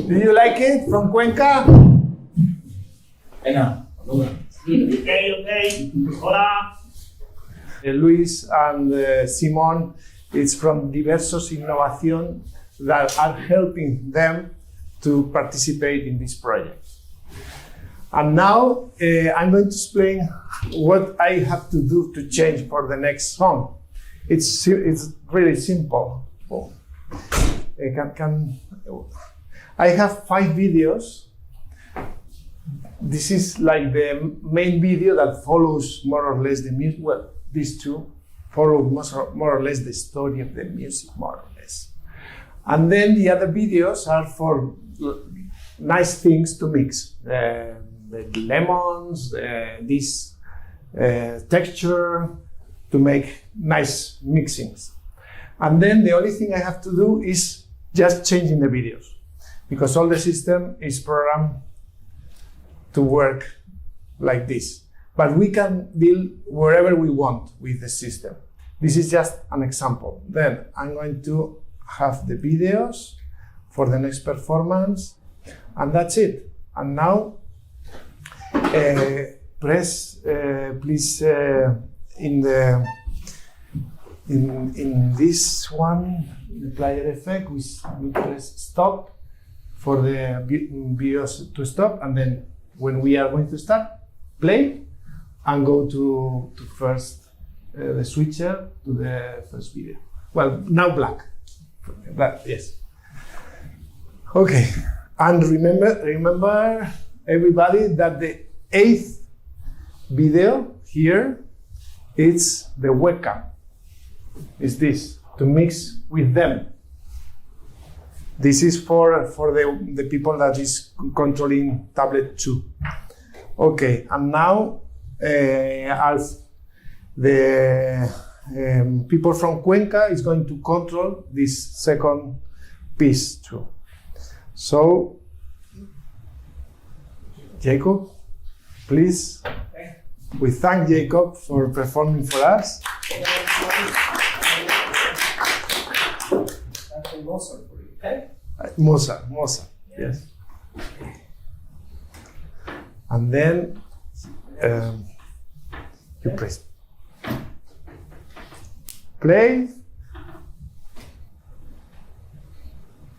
Do you like it from Cuenca? Okay. Hola. Luis and Simon, it's from Diversos Innovación that are helping them to participate in this project. And now I'm going to explain what I have to do to change for the next song. It's really simple. I have 5 videos. This is like the main video that follows more or less the music. Well, these two follow more or less the story of the music, more or less. And then the other videos are for nice things to mix. The lemons, this texture to make nice mixings. And then the only thing I have to do is just changing the videos, because all the system is programmed to work like this. But we can build wherever we want with the system. This is just an example. Then I'm going to have the videos for the next performance, and that's it. And now, press please in this one, the player effect, we press stop for the videos to stop, and then when we are going to start, play and go to first the switcher to the first video. Well, now black, yes. Okay, and remember everybody that the 8th video here, it's the webcam. Is this to mix with them? This is for the people that is controlling tablet 2. Okay, and now as the people from Cuenca is going to control this second piece too. So, Jacob, please. We thank Jacob for performing for us. That's Mozart for you, okay? Mozart, yes. And then you press play.